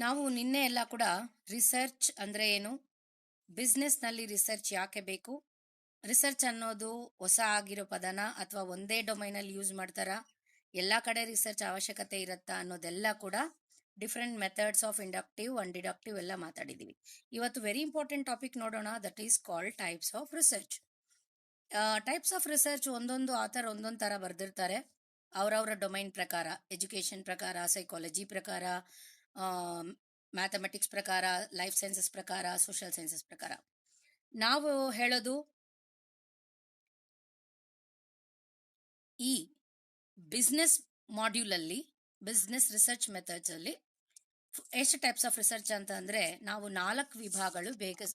ನಾವು ನಿನ್ನೆ ಎಲ್ಲ ಕೂಡ ರಿಸರ್ಚ್ ಅಂದ್ರೆ ಏನು, ಬಿಸ್ನೆಸ್ನಲ್ಲಿ ರಿಸರ್ಚ್ ಯಾಕೆ ಬೇಕು, ರಿಸರ್ಚ್ ಅನ್ನೋದು ಹೊಸ ಆಗಿರೋ ಪದನ ಅಥವಾ ಒಂದೇ ಡೊಮೈನಲ್ಲಿ ಯೂಸ್ ಮಾಡ್ತಾರಾ, ಎಲ್ಲ ಕಡೆ ರಿಸರ್ಚ್ ಅವಶ್ಯಕತೆ ಇರುತ್ತಾ ಅನ್ನೋದೆಲ್ಲ ಕೂಡ different methods of inductive and deductive ಎಲ್ಲ ಮಾತಾಡಿದ್ದೀವಿ. ಇವತ್ತು ವೆರಿ ಇಂಪಾರ್ಟೆಂಟ್ ಟಾಪಿಕ್ ನೋಡೋಣ, that is called types of research. Types of research ಒಂದೊಂದು ಆಥರ್ ಒಂದೊಂದು ಥರ ಬರೆದಿರ್ತಾರೆ ಅವರವರ ಡೊಮೈನ್ ಪ್ರಕಾರ, ಎಜುಕೇಷನ್ ಪ್ರಕಾರ, ಸೈಕಾಲಜಿ ಪ್ರಕಾರ, ಮ್ಯಾಥಮೆಟಿಕ್ಸ್ ಪ್ರಕಾರ, ಲೈಫ್ ಸೈನ್ಸಸ್ ಪ್ರಕಾರ, ಸೋಷಿಯಲ್ ಸೈನ್ಸಸ್ ಪ್ರಕಾರ. ನಾವು ಹೇಳೋದು ಈ ಬಿಸ್ನೆಸ್ ಮಾಡ್ಯೂಲಲ್ಲಿ, ಬಿಸ್ನೆಸ್ ರಿಸರ್ಚ್ ಮೆಥಡ್ಸ್ ಅಲ್ಲಿ ಎಷ್ಟು ಟೈಪ್ಸ್ ಆಫ್ ರಿಸರ್ಚ್ ಅಂತ ಅಂದ್ರೆ ನಾವು 4 ವಿಭಾಗಗಳು ಬೇಗ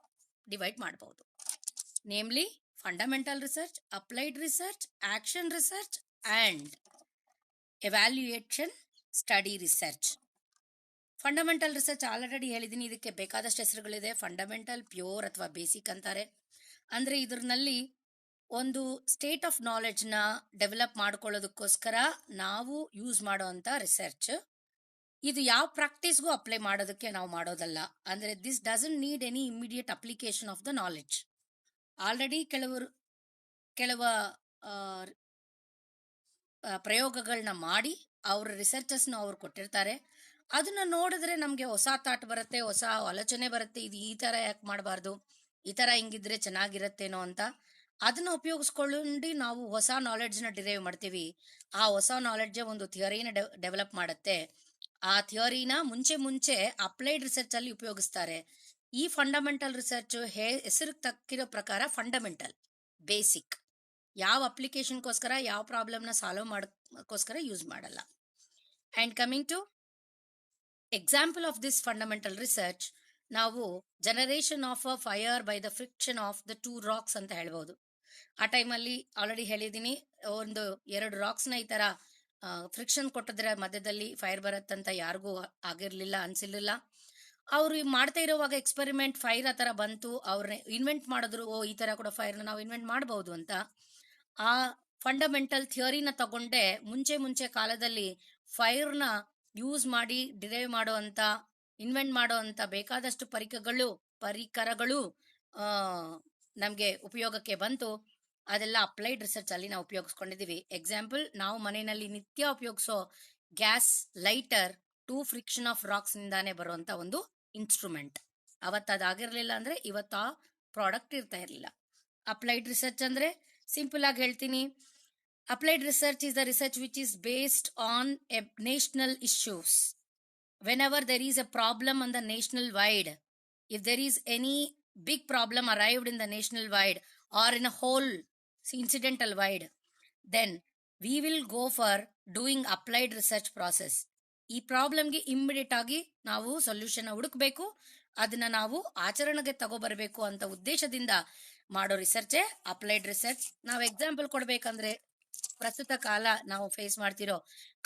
ಡಿವೈಡ್ ಮಾಡಬಹುದು. Namely fundamental research, applied research, action research and evaluation study research. Fundamental research already ಹೇಳಿದ್ದೀನಿ, ಇದಕ್ಕೆ ಬೇಕಾದಷ್ಟು ಹೆಸರುಗಳಿದೆ. ಫಂಡಮೆಂಟಲ್, ಪ್ಯೂರ್ ಅಥವಾ ಬೇಸಿಕ್ ಅಂತಾರೆ. ಅಂದ್ರೆ ಇದರಲ್ಲಿ ಒಂದು ಸ್ಟೇಟ್ ಆಫ್ ನಾಲೆಡ್ಜ್ನ ಡೆವಲಪ್ ಮಾಡ್ಕೊಳ್ಳೋದಕ್ಕೋಸ್ಕರ ನಾವು ಯೂಸ್ ಮಾಡುವಂತ ರಿಸರ್ಚ್. ಇದು ಯಾವ ಪ್ರಾಕ್ಟೀಸ್ಗೂ ಅಪ್ಲೈ ಮಾಡೋದಕ್ಕೆ ನಾವು ಮಾಡೋದಲ್ಲ. ಅಂದ್ರೆ this doesn't need any immediate application of the knowledge. Already ಕೆಲವು ಪ್ರಯೋಗಗಳನ್ನ ಮಾಡಿ ಅವ್ರ ರಿಸರ್ಚಸ್ನ ಅವ್ರು ಕೊಟ್ಟಿರ್ತಾರೆ. ಅದನ್ನ ನೋಡಿದ್ರೆ ನಮಗೆ ಹೊಸ ಥಾಟ್ ಬರುತ್ತೆ, ಹೊಸ ಆಲೋಚನೆ ಬರುತ್ತೆ. ಇದು ಈ ತರ ಯಾಕೆ ಮಾಡಬಾರ್ದು, ಈ ತರ ಹಿಂಗಿದ್ರೆ ಚೆನ್ನಾಗಿರತ್ತೇನೋ ಅಂತ. ಅದನ್ನ ಉಪಯೋಗಿಸ್ಕೊಂಡು ನಾವು ಹೊಸ ನಾಲೆಡ್ಜ್ನ ಡಿರೈವ್ ಮಾಡ್ತೀವಿ. ಆ ಹೊಸ ನಾಲೆಡ್ಜ್ ಒಂದು ಥಿಯರಿನ ಡೆವಲಪ್ ಮಾಡುತ್ತೆ. ಆ ಥಿಯರಿನ ಮುಂಚೆ ಅಪ್ಲೈಡ್ ರಿಸರ್ಚ್ ಅಲ್ಲಿ ಉಪಯೋಗಿಸ್ತಾರೆ. ಈ ಫಂಡಮೆಂಟಲ್ ರಿಸರ್ಚ್ ಹೆಸರು ತಕ್ಕಿರೋ ಪ್ರಕಾರ ಫಂಡಮೆಂಟಲ್, ಬೇಸಿಕ್, ಯಾವ ಅಪ್ಲಿಕೇಶನ್ಗೋಸ್ಕರ, ಯಾವ ಪ್ರಾಬ್ಲಮ್ನ ಸಾಲ್ವ್ ಮಾಡೋಕ್ಕೋಸ್ಕರ ಯೂಸ್ ಮಾಡಲ್ಲ. And coming to example of this fundamental research, ನಾವು generation of a fire by the friction of the 2 rocks ಅಂತ ಹೇಳ್ಬೋದು. ಆ ಟೈಮಲ್ಲಿ ಆಲ್ರೆಡಿ ಹೇಳಿದ್ದೀನಿ, ಒಂದು 2 ರಾಕ್ಸ್ನ ಈ ತರ ಫ್ರಿಕ್ಷನ್ ಕೊಟ್ಟಿದ್ರೆ ಮಧ್ಯದಲ್ಲಿ ಫೈರ್ ಬರುತ್ತಂತ ಯಾರಿಗೂ ಆಗಿರ್ಲಿಲ್ಲ, ಅನ್ಸಿರ್ಲಿಲ್ಲ. ಅವ್ರು ಮಾಡ್ತಾ ಇರೋವಾಗ ಎಕ್ಸ್ಪೆರಿಮೆಂಟ್ ಫೈರ್ ಆ ತರ ಬಂತು, ಅವ್ರನ್ನ ಇನ್ವೆಂಟ್ ಮಾಡಿದ್ರು, ಈ ತರ ಕೂಡ ಫೈರ್ನ ನಾವು ಇನ್ವೆಂಟ್ ಮಾಡಬಹುದು ಅಂತ. ಆ ಫಂಡಮೆಂಟಲ್ ಥಿಯರಿನ ತಗೊಂಡೆ ಮುಂಚೆ ಕಾಲದಲ್ಲಿ ಫೈರ್ನ ಯೂಸ್ ಮಾಡಿ ಡಿರೈವ್ ಮಾಡುವಂತ, ಇನ್ವೆಂಟ್ ಮಾಡುವಂತ ಬೇಕಾದಷ್ಟು ಪರಿಕರಗಳು ನಮ್ಗೆ ಉಪಯೋಗಕ್ಕೆ ಬಂತು. ಅದೆಲ್ಲ ಅಪ್ಲೈಡ್ ರಿಸರ್ಚ್ ಅಲ್ಲಿ ನಾವು ಉಪಯೋಗಿಸ್ಕೊಂಡಿದೀವಿ. ಎಕ್ಸಾಂಪಲ್, ನಾವು ಮನೆಯಲ್ಲಿ ನಿತ್ಯ ಉಪಯೋಗಿಸೋ gas lighter 2 friction of rocks ನಿಂದಾನೆ ಬರುವಂತ ಒಂದು ಇನ್ಸ್ಟ್ರೂಮೆಂಟ್. ಅದಾಗಿರ್ಲಿಲ್ಲ ಅಂದ್ರೆ ಇವತ್ತು ಆ ಪ್ರಾಡಕ್ಟ್ ಇರ್ತಾ ಇರ್ಲಿಲ್ಲ. ಅಪ್ಲೈಡ್ ರಿಸರ್ಚ್ ಅಂದ್ರೆ ಸಿಂಪಲ್ ಆಗಿ ಹೇಳ್ತೀನಿ, applied research is the research which is based on A national issues. whenever there is a problem on the national wide, if there is any big problem arrived in the national wide or in a whole incidental wide, then we will go for doing applied research process. ಈ ಪ್ರಾಬ್ಲಮ್ಗೆ immediate ಆಗಿ ನಾವು solution ಹುಡುಕ್ಬೇಕು, ಅದನ್ನ ನಾವು ಆಚರಣೆಗೆ ತಗೋಬರ್ಬೇಕು ಅಂತ ಉದ್ದೇಶದಿಂದ ಮಾಡೋ ರಿಸರ್ಚೇ ಅಪ್ಲೈಡ್ ರಿಸರ್ಚ್. ನಾವು ಎಕ್ಸಾಂಪಲ್ ಕೊಡ್ಬೇಕಂದ್ರೆ, ಪ್ರಸ್ತುತ ಕಾಲ ನಾವು ಫೇಸ್ ಮಾಡ್ತಿರೋ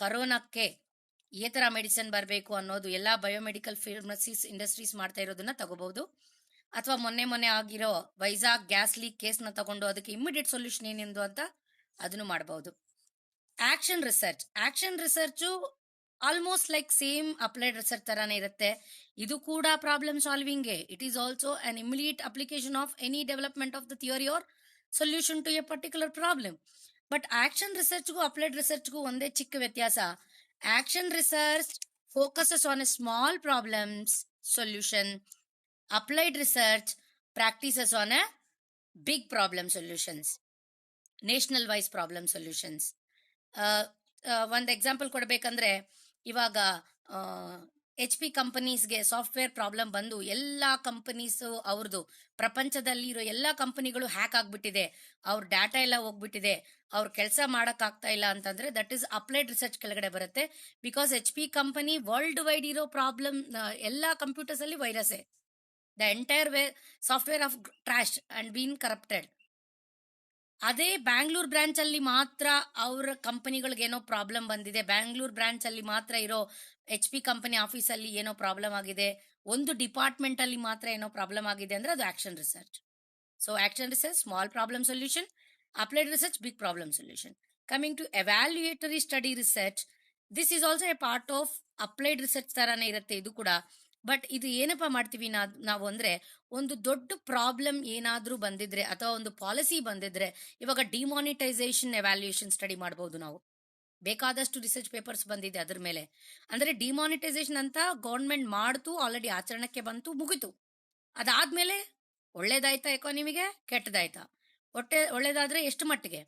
ಕರೋನಾಕ್ಕೆ ಈ ತರ ಮೆಡಿಸಿನ್ ಬರಬೇಕು ಅನ್ನೋದು ಎಲ್ಲಾ ಬಯೋಮೆಡಿಕಲ್ ಫಾರ್ಮಸೀಸ್ ಇಂಡಸ್ಟ್ರೀಸ್ ಮಾಡ್ತಾ ಇರೋದನ್ನ ತಗೋಬಹುದು. ಅಥವಾ ಮೊನ್ನೆ ಆಗಿರೋ ವೈಜಾಗ್ ಗ್ಯಾಸ್ ಲೀಕ್ ಕೇಸ್ನ ತಗೊಂಡು ಅದಕ್ಕೆ ಇಮಿಡಿಯೇಟ್ ಸೊಲ್ಯೂಷನ್ ಏನೆಂದು ಅಂತ ಅದನ್ನು ಮಾಡಬಹುದು. Action research almost like same applied research ತರಾನೇ ಇರುತ್ತೆ. ಇದು ಕೂಡ problem solving. It is also an immediate application of any development of the theory or solution to a particular problem. But action ರಿಸರ್ಚ್ಗೂ applied ರಿಸರ್ಚ್ಗೂ ಒಂದೇ ಚಿಕ್ಕ ವ್ಯತ್ಯಾಸ. Action research focuses on a small problems solution. Applied research practices on a big problem solutions, national wise problem solutions. ಒಂದು example ಕೊಡ್ಬೇಕಂದ್ರೆ, ಇವಾಗ HP ಕಂಪನೀಸ್ಗೆ software problem ಬಂದು ಎಲ್ಲಾ ಕಂಪನೀಸ್ ಅವ್ರದ್ದು ಪ್ರಪಂಚದಲ್ಲಿ ಇರೋ ಎಲ್ಲಾ ಕಂಪನಿಗಳು ಹ್ಯಾಕ್ ಆಗ್ಬಿಟ್ಟಿದೆ, ಅವ್ರ ಡಾಟಾ ಎಲ್ಲ ಹೋಗ್ಬಿಟ್ಟಿದೆ, ಅವ್ರ ಕೆಲಸ ಮಾಡಕ್ ಆಗ್ತಾ ಇಲ್ಲ ಅಂತಂದ್ರೆ ದಟ್ ಈಸ್ ಅಪ್ಲೈಡ್ ರಿಸರ್ಚ್ ಕೆಳಗಡೆ ಬರುತ್ತೆ. Because HP company world wide ಇರೋ ಪ್ರಾಬ್ಲಮ್, ಎಲ್ಲಾ ಕಂಪ್ಯೂಟರ್ಸ್ ಅಲ್ಲಿ virus, the entire software of trash and been corrupted. ಅದೇ ಬ್ಯಾಂಗ್ಳೂರ್ ಬ್ರಾಂಚ್ ಅಲ್ಲಿ ಮಾತ್ರ ಅವ್ರ ಕಂಪನಿಗಳಿಗೆ ಏನೋ ಪ್ರಾಬ್ಲಮ್ ಬಂದಿದೆ, ಬ್ಯಾಂಗ್ಳೂರ್ ಬ್ರಾಂಚ್ ಅಲ್ಲಿ ಮಾತ್ರ ಇರೋ HP ಕಂಪನಿ ಆಫೀಸ್ ಅಲ್ಲಿ ಏನೋ ಪ್ರಾಬ್ಲಮ್ ಆಗಿದೆ, ಒಂದು ಡಿಪಾರ್ಟ್ಮೆಂಟ್ ಅಲ್ಲಿ ಮಾತ್ರ ಏನೋ ಪ್ರಾಬ್ಲಮ್ ಆಗಿದೆ ಅಂದ್ರೆ ಅದು action research. So action research small problem solution, applied research big problem solution. Coming to evaluatory study research, this is also a part of applied research ತರಾನೇ ಇರುತ್ತೆ. ಇದು ಕೂಡ ಬಟ್ ಇದು ಏನಪ್ಪ ಮಾಡ್ತೀವಿ ನಾವು ಅಂದ್ರೆ, ಒಂದು ದೊಡ್ಡ ಪ್ರಾಬ್ಲಮ್ ಏನಾದ್ರೂ ಬಂದಿದ್ರೆ ಅಥವಾ ಒಂದು ಪಾಲಿಸಿ ಬಂದಿದ್ರೆ, ಇವಾಗ ಡಿಮಾನಿಟೈಸೇಷನ್ ಎವ್ಯಾಲ್ಯೂಯೇಷನ್ ಸ್ಟಡಿ ಮಾಡಬಹುದು ನಾವು. ಬೇಕಾದಷ್ಟು ರಿಸರ್ಚ್ ಪೇಪರ್ಸ್ ಬಂದಿದೆ ಅದ್ರ ಮೇಲೆ. ಅಂದ್ರೆ ಡಿಮಾನಿಟೈಸೇಷನ್ ಅಂತ ಗೌರ್ಮೆಂಟ್ ಮಾಡ್ತು, ಆಲ್ರೆಡಿ ಆಚರಣೆಗೆ ಬಂತು, ಮುಗಿತು. ಅದಾದ್ಮೇಲೆ ಒಳ್ಳೇದಾಯ್ತಾ ಎಕಾನಮಿಗೆ, ಕೆಟ್ಟದಾಯ್ತಾ, ಒಳ್ಳೇದಾದ್ರೆ ಎಷ್ಟು ಮಟ್ಟಿಗೆ,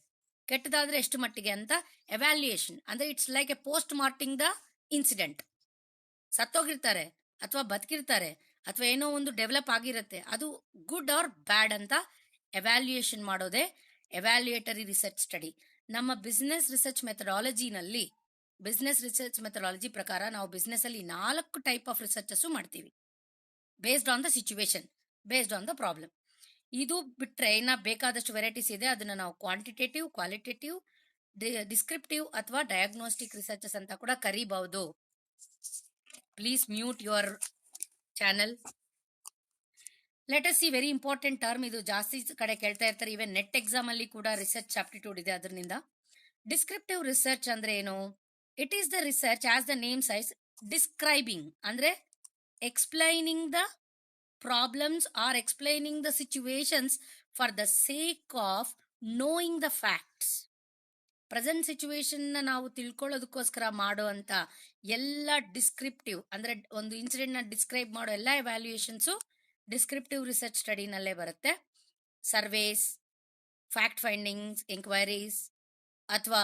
ಕೆಟ್ಟದಾದ್ರೆ ಎಷ್ಟು ಮಟ್ಟಿಗೆ ಅಂತ ಎವ್ಯಾಲ್ಯೂಯೇಷನ್. ಅಂದ್ರೆ it's like a post mortem the incident. ಸತ್ತೋಗಿರ್ತಾರೆ ಅಥವಾ ಬದುಕಿರ್ತಾರೆ ಅಥವಾ ಏನೋ ಒಂದು ಡೆವಲಪ್ ಆಗಿರುತ್ತೆ, ಅದು ಗುಡ್ ಆರ್ ಬ್ಯಾಡ್ ಅಂತ ಎವ್ಯಾಲ್ಯೂಯೇಷನ್ ಮಾಡೋದೇ ಎವ್ಯಾಲ್ಯೂಯೇಟರಿ ರಿಸರ್ಚ್ ಸ್ಟಡಿ. ನಮ್ಮ ಬಿಸ್ನೆಸ್ ರಿಸರ್ಚ್ ಮೆಥಡಾಲಜಿ ಪ್ರಕಾರ ನಾವು ಬಿಸ್ನೆಸ್ ಅಲ್ಲಿ 4 ಟೈಪ್ ಆಫ್ ರಿಸರ್ಚಸ್ ಮಾಡ್ತೀವಿ. Based on the situation, based on the problem. ಇದು ಬಿಟ್ರೆ ಇನ್ನ ಬೇಕಾದಷ್ಟು ವೆರೈಟೀಸ್ ಇದೆ. ಅದನ್ನ ನಾವು ಕ್ವಾಂಟಿಟೇಟಿವ್, ಕ್ವಾಲಿಟೇಟಿವ್, ಡಿಸ್ಕ್ರಿಪ್ಟಿವ್ ಅಥವಾ ಡಯಾಗ್ನೋಸ್ಟಿಕ್ ರಿಸರ್ಚಸ್ ಅಂತ ಕೂಡ ಕರಿಬಹುದು. Please mute your channel. Let us see very important term. ಇದು ಜಾಸ್ತಿ ಕಡೆ ಕೇಳ್ತಾ ಇರ್ತಾರೆ. ಇವನ್ ನೆಟ್ ಎಕ್ಸಾಮ್ ಅಲ್ಲಿ ಕೂಡ ರಿಸರ್ಚ್ ಆಪ್ಟಿಟ್ಯೂಡ್ ಇದೆ ಅದರಿಂದ. ಡಿಸ್ಕ್ರಿಪ್ಟಿವ್ ರಿಸರ್ಚ್ ಅಂದ್ರೆ ಏನು? It is the research as the name says describing, ಅಂದ್ರೆ explaining the problems or explaining the situations for the sake of knowing the facts. Present situation ನಾವು ತಿಳ್ಕೊಳ್ಳೋದಕ್ಕೋಸ್ಕರ ಮಾಡೋ ಅಂತ ಎಲ್ಲ ಡಿಸ್ಕ್ರಿಪ್ಟಿವ್, ಅಂದ್ರೆ ಒಂದು ಇನ್ಸಿಡೆಂಟ್ ನ ಡಿಸ್ಕ್ರೈಬ್ ಮಾಡೋ ಎಲ್ಲ ಎವ್ಯಾಲ್ಯೂಯೇಷನ್ಸು ಡಿಸ್ಕ್ರಿಪ್ಟಿವ್ ರಿಸರ್ಚ್ ಸ್ಟಡಿನಲ್ಲೇ ಬರುತ್ತೆ. ಸರ್ವೇಸ್, ಫ್ಯಾಕ್ಟ್ ಫೈಂಡಿಂಗ್ಸ್, ಎಂಕ್ವೈರೀಸ್ ಅಥವಾ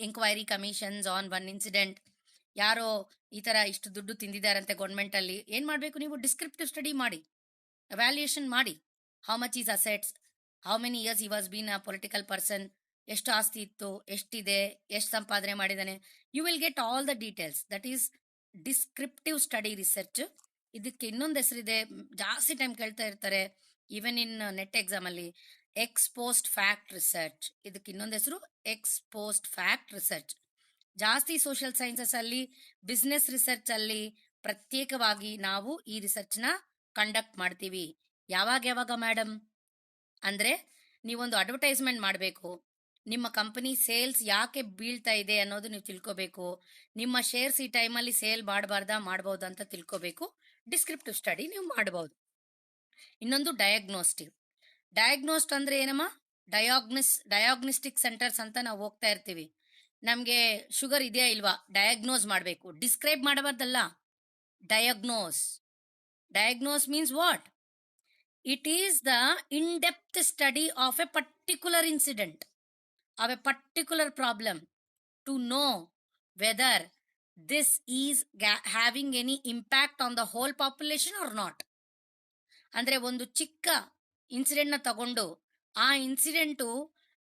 enquiry commissions on one incident. ಯಾರೋ ಈ ತರ ಇಷ್ಟು ದುಡ್ಡು ತಿಂದಿದ್ದಾರಂತೆ ಗೌರ್ಮೆಂಟ್ ಅಲ್ಲಿ, ಏನ್ ಮಾಡ್ಬೇಕು ನೀವು? ಡಿಸ್ಕ್ರಿಪ್ಟಿವ್ ಸ್ಟಡಿ ಮಾಡಿ, ಎವ್ಯಾಲ್ಯೂಯೇಷನ್ ಮಾಡಿ. How much is assets, how many years he was been a political person, ಎಷ್ಟು ಆಸ್ತಿ ಇತ್ತು, ಎಷ್ಟಿದೆ, ಎಷ್ಟು ಸಂಪಾದನೆ ಮಾಡಿದಾನೆ. You will get all the details. That is descriptive study research. ಇದಕ್ಕೆ ಇನ್ನೊಂದು ಹೆಸರಿದೆ, ಜಾಸ್ತಿ ಟೈಮ್ ಕೇಳ್ತಾ ಇರ್ತಾರೆ ಈವನ್ ಇನ್ ನೆಟ್ ಎಕ್ಸಾಮ್ ಅಲ್ಲಿ, ಎಕ್ಸ್ ಪೋಸ್ಟ್ ಫ್ಯಾಕ್ಟ್ ರಿಸರ್ಚ್. ಇದಕ್ಕೆ ಇನ್ನೊಂದು ಹೆಸರು ಎಕ್ಸ್ ಪೋಸ್ಟ್ ಫ್ಯಾಕ್ಟ್ ರಿಸರ್ಚ್. ಜಾಸ್ತಿ ಸೋಷಿಯಲ್ ಸೈನ್ಸಸ್ ಅಲ್ಲಿ, ಬಿಸ್ನೆಸ್ ರಿಸರ್ಚ್ ಅಲ್ಲಿ ಪ್ರತ್ಯೇಕವಾಗಿ ನಾವು ಈ ರಿಸರ್ಚ್ ನ ಕಂಡಕ್ಟ್ ಮಾಡ್ತೀವಿ. ಯಾವಾಗ ಮೇಡಮ್ ಅಂದ್ರೆ, ನೀವೊಂದು ಅಡ್ವರ್ಟೈಸ್ಮೆಂಟ್ ಮಾಡಬೇಕು, ನಿಮ್ಮ ಕಂಪನಿ ಸೇಲ್ಸ್ ಯಾಕೆ ಬೀಳ್ತಾ ಇದೆ ಅನ್ನೋದು ನೀವು ತಿಳ್ಕೋಬೇಕು, ನಿಮ್ಮ ಶೇರ್ಸ್ ಈ ಟೈಮಲ್ಲಿ ಸೇಲ್ ಮಾಡಬಹುದಾ ಅಂತ ತಿಳ್ಕೋಬೇಕು. ಡಿಸ್ಕ್ರಿಪ್ಟಿವ್ ಸ್ಟಡಿ ನೀವು ಮಾಡಬಹುದು. ಇನ್ನೊಂದು ಡಯಾಗ್ನೋಸ್ಟ್ ಅಂದ್ರೆ ಏನಮ್ಮ? ಡಯಾಗ್ನೋಸ್ಟಿಕ್ ಸೆಂಟರ್ಸ್ ಅಂತ ನಾವು ಹೋಗ್ತಾ ಇರ್ತೀವಿ. ನಮ್ಗೆ ಶುಗರ್ ಇದೆಯಾ ಇಲ್ವಾ ಡಯಾಗ್ನೋಸ್ ಮಾಡಬೇಕು, ಡಿಸ್ಕ್ರೈಬ್ ಮಾಡಬಾರ್ದಲ್ಲ. Diagnose means what? It is the in depth study of a particular incident, of a particular problem, to know whether this is having any impact on the whole population or not. ಅಂದ್ರೆ ಒಂದು ಚಿಕ್ಕ incident ನ ತಗೊಂಡು ಆ incident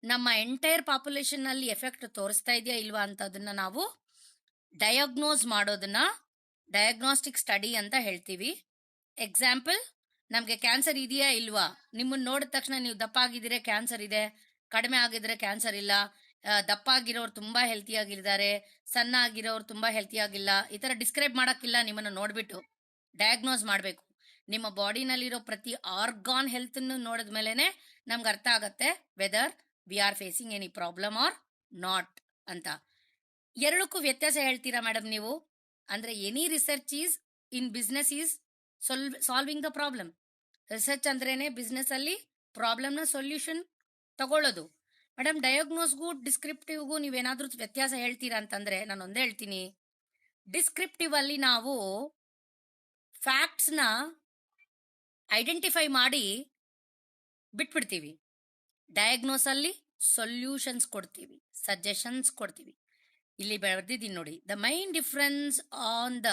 ನಮ್ಮ entire population ನಲ್ಲಿ effect ತೋರಿಸ್ತಾ ಇದೆಯಾ ಇಲ್ವಾ ಅಂತ ಅದನ್ನ ನಾವು ಡಯಾಗ್ನೋಸ್ ಮಾಡೋದನ್ನ ಡಯಾಗ್ನೋಸ್ಟಿಕ್ ಸ್ಟಡಿ ಅಂತ ಹೇಳ್ತೀವಿ. ಎಕ್ಸಾಂಪಲ್, ನಮ್ಗೆ ಕ್ಯಾನ್ಸರ್ ಇದೆಯಾ ಇಲ್ವಾ, ನಿಮ್ಮನ್ನ ನೋಡಿದ ತಕ್ಷಣ ನೀವು ದಪ್ಪ ಆಗಿದ್ರೆ ಕ್ಯಾನ್ಸರ್ ಇದೆ, ಕಡಿಮೆ ಆಗಿದ್ರೆ ಕ್ಯಾನ್ಸರ್ ಇಲ್ಲ, ದಪ್ಪ ಆಗಿರೋರು ತುಂಬಾ ಹೆಲ್ತಿ ಆಗಿದ್ದಾರೆ, ಸಣ್ಣ ಆಗಿರೋರು ತುಂಬಾ ಹೆಲ್ತಿ ಆಗಿಲ್ಲ, ಈ ತರ ಡಿಸ್ಕ್ರೈಬ್ ಮಾಡಕ್ಕಿಲ್ಲ. ನಿಮ್ಮನ್ನ ನೋಡ್ಬಿಟ್ಟು ಡಯಾಗ್ನೋಸ್ ಮಾಡ್ಬೇಕು. ನಿಮ್ಮ ಬಾಡಿನಲ್ಲಿರೋ ಪ್ರತಿ ಆರ್ಗಾನ್ ಹೆಲ್ತ್ ನೋಡಿದ ಮೇಲೆನೆ ನಮ್ಗೆ ಅರ್ಥ ಆಗತ್ತೆ whether we are facing any problem or not ಅಂತ. ಎರಡಕ್ಕೂ ವ್ಯತ್ಯಾಸ ಹೇಳ್ತೀರಾ ಮೇಡಮ್ ನೀವು? ಅಂದ್ರೆ any research is in business is solving the problem. Research ಅಂದ್ರೇನೆ ಬಿಸ್ನೆಸ್ ಅಲ್ಲಿ ಪ್ರಾಬ್ಲಮ್ ನ ಸೊಲ್ಯೂಷನ್ ತಗೊಳ್ಳೋದು. ಮೇಡಮ್ ಡಯಾಗ್ನೋಸ್ಗೂ ಡಿಸ್ಕ್ರಿಪ್ಟಿವ್ಗೂ ನೀವೇನಾದ್ರೂ ವ್ಯತ್ಯಾಸ ಹೇಳ್ತೀರಾ ಅಂತಂದ್ರೆ ನಾನು ಒಂದೇ ಹೇಳ್ತೀನಿ. ಡಿಸ್ಕ್ರಿಪ್ಟಿವ್ ಅಲ್ಲಿ ನಾವು ಫ್ಯಾಕ್ಟ್ಸ್ ನ ಐಡೆಂಟಿಫೈ ಮಾಡಿ ಬಿಟ್ಬಿಡ್ತೀವಿ. ಡಯಾಗ್ನೋಸ್ ಅಲ್ಲಿ ಸೊಲ್ಯೂಷನ್ಸ್ ಕೊಡ್ತೀವಿ, ಸಜೆಷನ್ಸ್ ಕೊಡ್ತೀವಿ. ಇಲ್ಲಿ ಬರ್ದಿದ್ದೀನಿ ನೋಡಿ, the main difference on the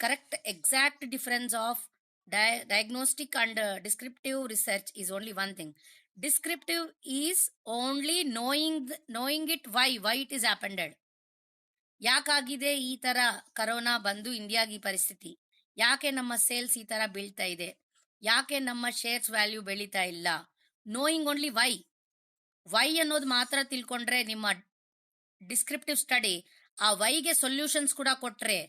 correct exact difference of diagnostic and descriptive research is only one thing. Descriptive is only knowing it, why it is happened. ಯಾಕಾಗಿದೆ ಈ ತರ corona ಬಂದು ಇಂಡಿಯಾಗೆ ಈ ಪರಿಸ್ಥಿತಿ, ಯಾಕೆ ನಮ್ಮ ಸೇಲ್ಸ್ ಈ ತರ ಬೀಳ್ತಾ ಇದೆ, ಯಾಕೆ ನಮ್ಮ ಶೇರ್ಸ್ ವ್ಯಾಲ್ಯೂ ಬೆಳೀತಾ ಇಲ್ಲ, ನೋಯಿಂಗ್ ಓನ್ಲಿ ವೈ ಅನ್ನೋದು ಮಾತ್ರ ತಿಳ್ಕೊಂಡ್ರೆ ನಿಮ್ಮ ಡಿಸ್ಕ್ರಿಪ್ಟಿವ್ ಸ್ಟಡಿ ಆ ವೈಗೆ ಸೊಲ್ಯೂಷನ್ಸ್ ಕೂಡ ಕೊಟ್ರೆ,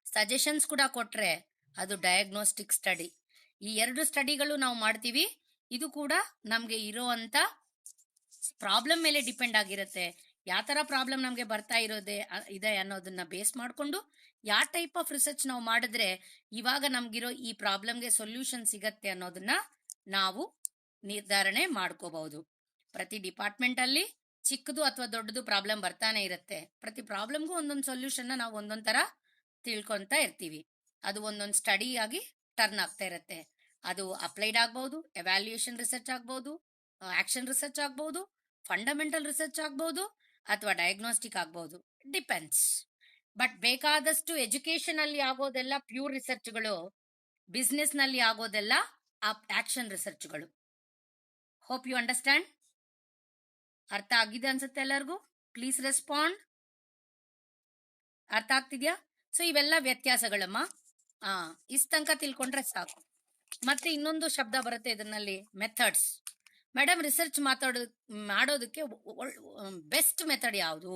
ಸಜೆಷನ್ಸ್ ಕೂಡ ಕೊಟ್ರೆ ಅದು ಡಯಾಗ್ನೋಸ್ಟಿಕ್ ಸ್ಟಡಿ. ಈ ಎರಡು ಸ್ಟಡಿಗಳು ನಾವು ಮಾಡ್ತೀವಿ. ಇದು ಕೂಡ ನಮ್ಗೆ ಇರೋ ಅಂತ ಪ್ರಾಬ್ಲಮ್ ಮೇಲೆ ಡಿಪೆಂಡ್ ಆಗಿರುತ್ತೆ. ಯಾವ ತರ ಪ್ರಾಬ್ಲಮ್ ನಮ್ಗೆ ಬರ್ತಾ ಇದೆ ಅನ್ನೋದನ್ನ ಬೇಸ್ ಮಾಡ್ಕೊಂಡು ಯಾವ ಟೈಪ್ ಆಫ್ ರಿಸರ್ಚ್ ನಾವು ಮಾಡಿದ್ರೆ ಇವಾಗ ನಮ್ಗಿರೋ ಈ ಪ್ರಾಬ್ಲಮ್ಗೆ ಸೊಲ್ಯೂಷನ್ ಸಿಗತ್ತೆ ಅನ್ನೋದನ್ನ ನಾವು ನಿರ್ಧಾರಣೆ ಮಾಡ್ಕೋಬಹುದು. ಪ್ರತಿ ಡಿಪಾರ್ಟ್ಮೆಂಟ್ ಅಲ್ಲಿ ಚಿಕ್ಕದು ಅಥವಾ ದೊಡ್ಡದು ಪ್ರಾಬ್ಲಮ್ ಬರ್ತಾನೆ ಇರುತ್ತೆ. ಪ್ರತಿ ಪ್ರಾಬ್ಲಮ್ಗೂ ಒಂದೊಂದು ಸೊಲ್ಯೂಷನ್ ನಾವು ಒಂದೊಂದ್ ತರ ತಿಳ್ಕೊಂತ ಇರ್ತೀವಿ. ಅದು ಒಂದೊಂದು ಸ್ಟಡಿ ಆಗಿ ಟರ್ನ್ ಆಗ್ತಾ ಇರುತ್ತೆ. ಅದು ಅಪ್ಲೈಡ್ ಆಗ್ಬಹುದು, ಎವ್ಯಾಲ್ಯೂಯೇಷನ್ ರಿಸರ್ಚ್ ಆಗ್ಬಹುದು, ಆಕ್ಷನ್ ರಿಸರ್ಚ್ ಆಗ್ಬಹುದು, ಫಂಡಮೆಂಟಲ್ ರಿಸರ್ಚ್ ಆಗ್ಬಹುದು, ಅಥವಾ ಡಯಾಗ್ನೋಸ್ಟಿಕ್ ಆಗ್ಬಹುದು. ಡಿಪೆಂಡ್ಸ್. ಬಟ್ ಬೇಕಾದಷ್ಟು ಎಜುಕೇಶನ್ ಅಲ್ಲಿ ಆಗೋದೆಲ್ಲ ಪ್ಯೂರ್ ರಿಸರ್ಚ್ಗಳು, ಬಿಸ್ನೆಸ್ ನಲ್ಲಿ ಆಗೋದೆಲ್ಲ ಆಕ್ಷನ್ ರಿಸರ್ಚ್ಗಳು. Hope you understand. ಅರ್ಥ ಆಗಿದೆ ಅನ್ಸುತ್ತೆ ಎಲ್ಲರಿಗೂ? Please respond. ಅರ್ಥ ಆಗ್ತಿದ್ಯಾ? ಸೊ ಇವೆಲ್ಲ ವ್ಯತ್ಯಾಸಗಳಮ್ಮ. ಇಷ್ಟ ತನಕ ತಿಳ್ಕೊಂಡ್ರೆ ಸಾಕು. ಮತ್ತೆ ಇನ್ನೊಂದು ಶಬ್ದ ಬರುತ್ತೆ ಇದರಲ್ಲಿ, ಮೆಥಡ್ಸ್. ಮೇಡಮ್, ರಿಸರ್ಚ್ ಮಾಡೋದಕ್ಕೆ ಬೆಸ್ಟ್ ಮೆಥಡ್ ಯಾವುದು?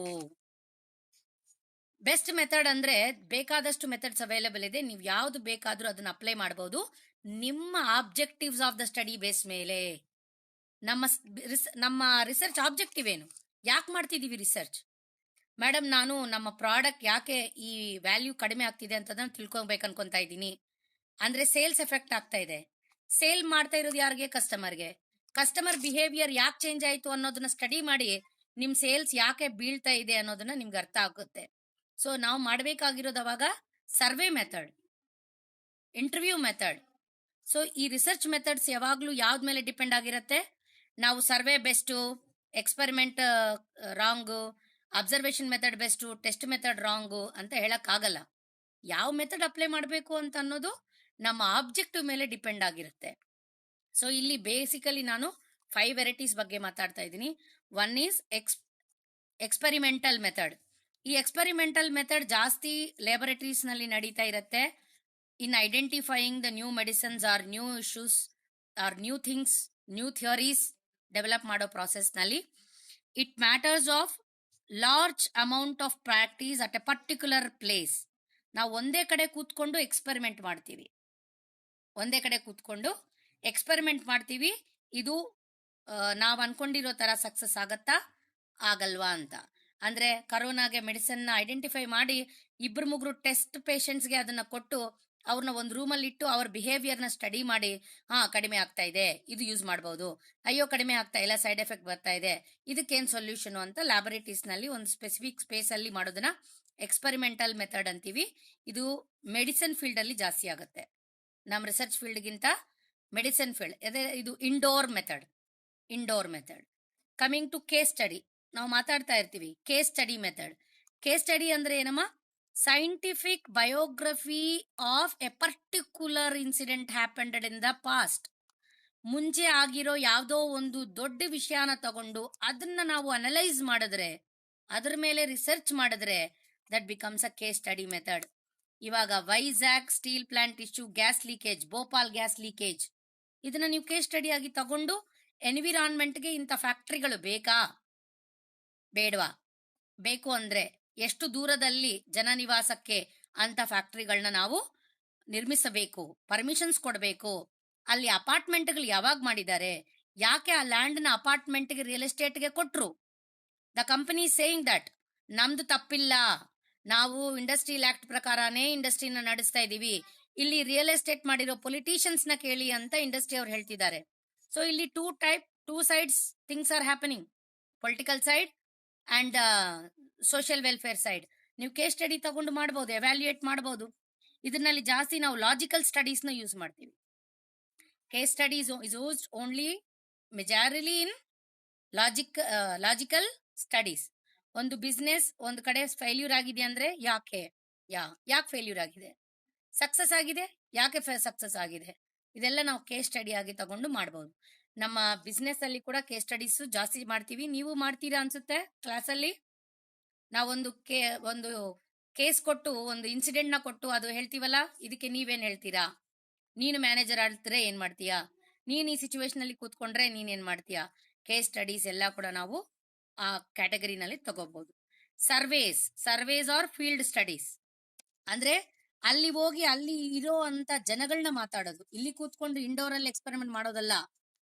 ಬೆಸ್ಟ್ ಮೆಥಡ್ ಅಂದ್ರೆ ಬೇಕಾದಷ್ಟು ಮೆಥಡ್ಸ್ ಅವೈಲೇಬಲ್ ಇದೆ. ನೀವು ಯಾವ್ದು ಬೇಕಾದ್ರೂ ಅದನ್ನ ಅಪ್ಲೈ ಮಾಡಬಹುದು ನಿಮ್ಮ objectives of the study base ಮೇಲೆ. ನಮ್ಮ ರಿಸರ್ಚ್ ಆಬ್ಜೆಕ್ಟಿವ್ ಏನು? ಯಾಕೆ ಮಾಡ್ತಿದೀವಿ ರಿಸರ್ಚ್? ಮೇಡಮ್, ನಾನು ನಮ್ಮ ಪ್ರಾಡಕ್ಟ್ ಯಾಕೆ ಈ ವ್ಯಾಲ್ಯೂ ಕಡಿಮೆ ಆಗ್ತಿದೆ ಅಂತದನ್ನ ತಿಳ್ಕೊಬೇಕು ಅನ್ಕೊಂತಾ ಇದ್ದೀನಿ. ಅಂದ್ರೆ ಸೇಲ್ಸ್ ಎಫೆಕ್ಟ್ ಆಗ್ತಾ ಇದೆ. ಸೇಲ್ ಮಾಡ್ತಾ ಇರೋದು ಯಾರಿಗೆ? ಕಸ್ಟಮರ್ಗೆ. ಕಸ್ಟಮರ್ ಬಿಹೇವಿಯರ್ ಯಾಕೆ ಚೇಂಜ್ ಆಯ್ತು ಅನ್ನೋದನ್ನ ಸ್ಟಡಿ ಮಾಡಿ ನಿಮ್ ಸೇಲ್ಸ್ ಯಾಕೆ ಬೀಳ್ತಾ ಇದೆ ಅನ್ನೋದನ್ನ ನಿಮ್ಗೆ ಅರ್ಥ ಆಗುತ್ತೆ. ಸೊ ನಾವು ಮಾಡ್ಬೇಕಾಗಿರೋದು ಅವಾಗ survey method, interview method. So ಈ ರಿಸರ್ಚ್ ಮೆಥಡ್ಸ್ ಯಾವಾಗ್ಲೂ ಯಾವ್ದ ಮೇಲೆ ಡಿಪೆಂಡ್ ಆಗಿರುತ್ತೆ? ನಾವು survey best, experiment wrong, observation method best, test method wrong ಅಂತ ಹೇಳಕ್ ಆಗಲ್ಲ. ಯಾವ ಮೆಥಡ್ ಅಪ್ಲೈ ಮಾಡಬೇಕು ಅಂತ ಅನ್ನೋದು ನಮ್ಮ ಆಬ್ಜೆಕ್ಟಿವ್ ಮೇಲೆ ಡಿಪೆಂಡ್ ಆಗಿರುತ್ತೆ. ಸೊ ಇಲ್ಲಿ ಬೇಸಿಕಲಿ ನಾನು 5 ವೆರೈಟೀಸ್ ಬಗ್ಗೆ ಮಾತಾಡ್ತಾ ಇದ್ದೀನಿ. One is experimental method. ಈ ಎಕ್ಸ್ಪೆರಿಮೆಂಟಲ್ ಮೆಥಡ್ ಜಾಸ್ತಿ ಲ್ಯಾಬೊರೇಟರೀಸ್ ನಲ್ಲಿ ನಡೀತಾ ಇರುತ್ತೆ. In identifying the new medicines or new issues or new things, new theories develop ಮಾಡೋ ಪ್ರಾಸೆಸ್ ನಲ್ಲಿ it matters of large amount of practice at a particular place. ನಾವು ಒಂದೇ ಕಡೆ ಕೂತ್ಕೊಂಡು ಎಕ್ಸ್ಪೆರಿಮೆಂಟ್ ಮಾಡ್ತೀವಿ. ಒಂದೇ ಕಡೆ ಕೂತ್ಕೊಂಡು ಎಕ್ಸ್ಪೆರಿಮೆಂಟ್ ಮಾಡ್ತೀವಿ. ಇದು ನಾವು ಅನ್ಕೊಂಡಿರೋ ತರ ಸಕ್ಸಸ್ ಆಗತ್ತಾ ಆಗಲ್ವಾ ಅಂತ. ಅಂದ್ರೆ ಕರೋನಾಗೆ ಮೆಡಿಸಿನ್ ಐಡೆಂಟಿಫೈ ಮಾಡಿ 2-3 ಟೆಸ್ಟ್ ಪೇಷಂಟ್ಸ್ಗೆ ಅದನ್ನ ಕೊಟ್ಟು ಅವ್ರನ್ನ ಒಂದು ರೂಮಲ್ಲಿ ಇಟ್ಟು ಅವ್ರ ಬಿಹೇವಿಯರ್ನ ಸ್ಟಡಿ ಮಾಡಿ, ಕಡಿಮೆ ಆಗ್ತಾ ಇದೆ, ಇದು ಯೂಸ್ ಮಾಡಬಹುದು, ಅಯ್ಯೋ ಕಡಿಮೆ ಆಗ್ತಾ ಇಲ್ಲ, ಸೈಡ್ ಎಫೆಕ್ಟ್ ಬರ್ತಾ ಇದೆ, ಇದಕ್ಕೇನ್ ಸೊಲ್ಯೂಷನ್ ಅಂತ ಲ್ಯಾಬೊರೇಟರೀಸ್ ನಲ್ಲಿ ಒಂದು ಸ್ಪೆಸಿಫಿಕ್ ಸ್ಪೇಸ್ ಅಲ್ಲಿ ಮಾಡೋದನ್ನ ಎಕ್ಸ್ಪೆರಿಮೆಂಟಲ್ ಮೆಥಡ್ ಅಂತೀವಿ. ಇದು ಮೆಡಿಸಿನ್ ಫೀಲ್ಡ್ ಅಲ್ಲಿ ಜಾಸ್ತಿ ಆಗುತ್ತೆ. ನಮ್ಮ ರಿಸರ್ಚ್ ಫೀಲ್ಡ್ಗಿಂತ ಮೆಡಿಸಿನ್ ಫೀಲ್ಡ್ ಇದು indoor method. Coming to case study, ನಾವು ಮಾತಾಡ್ತಾ ಇರ್ತೀವಿ case study method. Case study ಅಂದ್ರೆ ಏನಮ್ಮ? Scientific biography of a particular incident happened in the past. ಮುಂಚೆ ಆಗಿರೋ ಯಾವುದೋ ಒಂದು ದೊಡ್ಡ ವಿಷಯನ ತಗೊಂಡು ಅದನ್ನ ನಾವು ಅನಲೈಸ್ ಮಾಡಿದ್ರೆ, ಅದ್ರ ಮೇಲೆ ರಿಸರ್ಚ್ ಮಾಡಿದ್ರೆ, that becomes a case study method. ಇವಾಗ Vizag steel plant issue, gas leakage, Bhopal gas leakage, ಇದನ್ನ ನೀವು ಕೇಸ್ ಸ್ಟಡಿ ಆಗಿ ತಗೊಂಡು ಎನ್ವಿರಾನ್ಮೆಂಟ್ಗೆ ಇಂಥ ಫ್ಯಾಕ್ಟ್ರಿಗಳು ಬೇಕಾ ಬೇಡವಾ, ಬೇಕು ಅಂದ್ರೆ ಎಷ್ಟು ದೂರದಲ್ಲಿ ಜನನಿವಾಸಕ್ಕೆ ಅಂತ ಫ್ಯಾಕ್ಟ್ರಿಗಳನ್ನ ನಾವು ನಿರ್ಮಿಸಬೇಕು, ಪರ್ಮಿಷನ್ಸ್ ಕೊಡಬೇಕು, ಅಲ್ಲಿ ಅಪಾರ್ಟ್ಮೆಂಟ್ಗಳು ಯಾವಾಗ ಮಾಡಿದ್ದಾರೆ, ಯಾಕೆ ಆ ಲ್ಯಾಂಡ್ ನ ಅಪಾರ್ಟ್ಮೆಂಟ್ಗೆ ರಿಯಲ್ ಎಸ್ಟೇಟ್ಗೆ ಕೊಟ್ರು. ದ ಕಂಪನಿ ಸೇಯಿಂಗ್ ದಟ್ ನಮ್ದು ತಪ್ಪಿಲ್ಲ, ನಾವು ಇಂಡಸ್ಟ್ರಿಯಲ್ ಆಕ್ಟ್ ಪ್ರಕಾರನೇ ಇಂಡಸ್ಟ್ರಿನ ನಡೆಸ್ತಾ ಇದೀವಿ, ಇಲ್ಲಿ ರಿಯಲ್ ಎಸ್ಟೇಟ್ ಮಾಡಿರೋ ಪೊಲಿಟಿಷಿಯನ್ಸ್ ನ ಕೇಳಿ ಅಂತ ಇಂಡಸ್ಟ್ರಿ ಅವ್ರು ಹೇಳ್ತಿದ್ದಾರೆ. ಸೊ ಇಲ್ಲಿ two sides things are happening, political side and social welfare side. ನೀವು ಕೇಸ್ ಸ್ಟಡಿ ತಗೊಂಡು ಮಾಡಬಹುದು, ಎವ್ಯಾಲ್ಯೂಯೇಟ್ ಮಾಡಬಹುದು. ಇದರಲ್ಲಿ ಜಾಸ್ತಿ ನಾವು ಲಾಜಿಕಲ್ ಸ್ಟಡೀಸ್ ನ ಯೂಸ್ ಮಾಡ್ತೀವಿ. Case studies is used only majorly in logical studies. ಒಂದು ಬಿಸ್ನೆಸ್ ಒಂದು ಕಡೆ ಫೇಲ್ಯೂರ್ ಆಗಿದೆ ಅಂದ್ರೆ ಯಾಕೆ ಫೇಲ್ಯೂರ್ ಆಗಿದೆ, ಸಕ್ಸಸ್ ಆಗಿದೆ ಯಾಕೆ ಸಕ್ಸಸ್ ಆಗಿದೆ, ಇದೆಲ್ಲ ನಾವು ಕೇಸ್ ಸ್ಟಡಿ ಆಗಿ ತಗೊಂಡು ಮಾಡಬಹುದು. ನಮ್ಮ ಬಿಸ್ನೆಸ್ ಅಲ್ಲಿ ಕೂಡ ಕೇಸ್ ಸ್ಟಡೀಸ್ ಜಾಸ್ತಿ ಮಾಡ್ತೀವಿ. ನೀವು ಮಾಡ್ತೀರಾ ಅನ್ಸುತ್ತೆ ಕ್ಲಾಸಲ್ಲಿ. ನಾವೊಂದು ಒಂದು ಕೇಸ್ ಕೊಟ್ಟು, ಒಂದು ಇನ್ಸಿಡೆಂಟ್ ನ ಕೊಟ್ಟು ಅದು ಹೇಳ್ತೀವಲ್ಲ, ಇದಕ್ಕೆ ನೀವೇನ್ ಹೇಳ್ತೀರಾ, ನೀನು ಮ್ಯಾನೇಜರ್ ಆಡ್ತಿದ್ರೆ ಏನ್ ಮಾಡ್ತೀಯಾ, ನೀನ್ ಈ ಸಿಚುವೇಶನ್ ಅಲ್ಲಿ ಕೂತ್ಕೊಂಡ್ರೆ ನೀನ್ ಏನ್ ಮಾಡ್ತೀಯಾ. ಕೇಸ್ ಸ್ಟಡೀಸ್ ಎಲ್ಲ ಕೂಡ ನಾವು ಆ ಕ್ಯಾಟಗರಿನಲ್ಲಿ ತಗೋಬಹುದು. ಸರ್ವೇಸ್ ಆರ್ ಫೀಲ್ಡ್ ಸ್ಟಡೀಸ್ ಅಂದ್ರೆ ಅಲ್ಲಿ ಹೋಗಿ ಅಲ್ಲಿ ಇರೋ ಅಂತ ಜನಗಳನ್ನ ಮಾತಾಡೋದು. ಇಲ್ಲಿ ಕೂತ್ಕೊಂಡು ಇಂಡೋರ್ ಅಲ್ಲಿ ಎಕ್ಸ್ಪೆರಿಮೆಂಟ್ ಮಾಡೋದಲ್ಲ,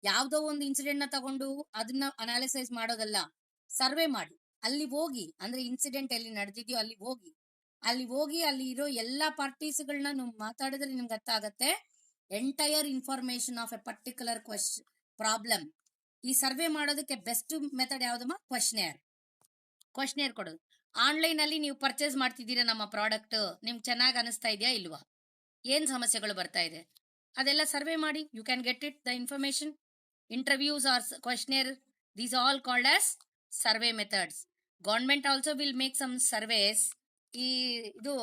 ಯಾವ್ದೋ ಒಂದು ಇನ್ಸಿಡೆಂಟ್ ನ ತಗೊಂಡು ಅದನ್ನ ಅನಾಲಿಸೈಸ್ ಮಾಡೋದಲ್ಲ, ಸರ್ವೆ ಮಾಡಿ ಅಲ್ಲಿ ಹೋಗಿ, ಅಂದ್ರೆ ಇನ್ಸಿಡೆಂಟ್ ಎಲ್ಲಿ ನಡೆದಿದ್ಯೋ ಅಲ್ಲಿ ಹೋಗಿ ಅಲ್ಲಿ ಇರೋ ಎಲ್ಲಾ ಪಾರ್ಟೀಸ್ಗಳನ್ನ ನೀವು ಮಾತಾಡಿದ್ರೆ ನಿಮ್ಗೆ ಅರ್ಥ ಆಗತ್ತೆ entire information of a particular problem. ಈ ಸರ್ವೆ ಮಾಡೋದಕ್ಕೆ ಬೆಸ್ಟ್ ಮೆಥಡ್ ಯಾವ್ದಮ್ಮ? ಕ್ವಶನೇರ್ ಕೊಡೋದು. ಆನ್ಲೈನ್ ಅಲ್ಲಿ ನೀವು ಪರ್ಚೇಸ್ ಮಾಡ್ತಿದ್ದೀರಾ ನಮ್ಮ ಪ್ರಾಡಕ್ಟ್, ನಿಮ್ಗೆ ಚೆನ್ನಾಗಿ ಅನಿಸ್ತಾ ಇದೆಯಾ ಇಲ್ವಾ, ಏನ್ ಸಮಸ್ಯೆಗಳು ಬರ್ತಾ ಇದೆ, ಅದೆಲ್ಲ ಸರ್ವೆ ಮಾಡಿ. You can get it the information. Interviews or questionnaire, these all called as survey methods. Government also will make some surveys. ಈ ಇದು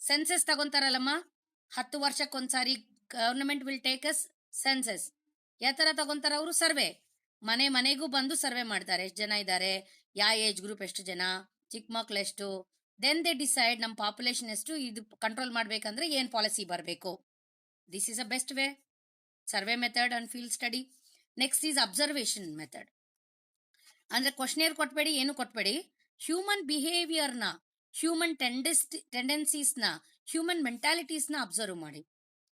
ಸೆನ್ಸಸ್ ತಗೊಂತಾರಲ್ಲಮ್ಮ, 10 ವರ್ಷಕ್ಕೊಂದ್ಸಾರಿ government will take us census. ಯಾವ ತರ ತಗೊಂತಾರ ಅವರು? ಸರ್ವೆ. ಮನೆಗೂ ಬಂದು ಸರ್ವೆ ಮಾಡ್ತಾರೆ, ಎಷ್ಟು ಜನ ಇದ್ದಾರೆ, ಯಾವ ಏಜ್ ಗ್ರೂಪ್ ಎಷ್ಟು ಜನ, ಚಿಕ್ಕ ಮಕ್ಳು ಎಷ್ಟು, ದೆನ್ ದೇ ಡಿಸೈಡ್ ನಮ್ಮ ಪಾಪ್ಯುಲೇಷನ್ ಎಷ್ಟು, ಇದು ಕಂಟ್ರೋಲ್ ಮಾಡ್ಬೇಕಂದ್ರೆ ಏನ್ ಪಾಲಿಸಿ ಬರಬೇಕು. This is a best way, survey method and field study. Next is observation method. ಅಂದ್ರೆ ಕ್ವಶನೇರ್ ಕೊಟ್ಬೇಡಿ, ಏನು ಕೊಟ್ಬೇಡಿ, ಹ್ಯೂಮನ್ ಬಿಹೇವಿಯರ್ನ, ಹ್ಯೂಮನ್ ಟೆಂಡೆನ್ಸೀಸ್ನ, ಹ್ಯೂಮನ್ ಮೆಂಟಾಲಿಟೀಸ್ನ ಅಬ್ಸರ್ವ್ ಮಾಡಿ.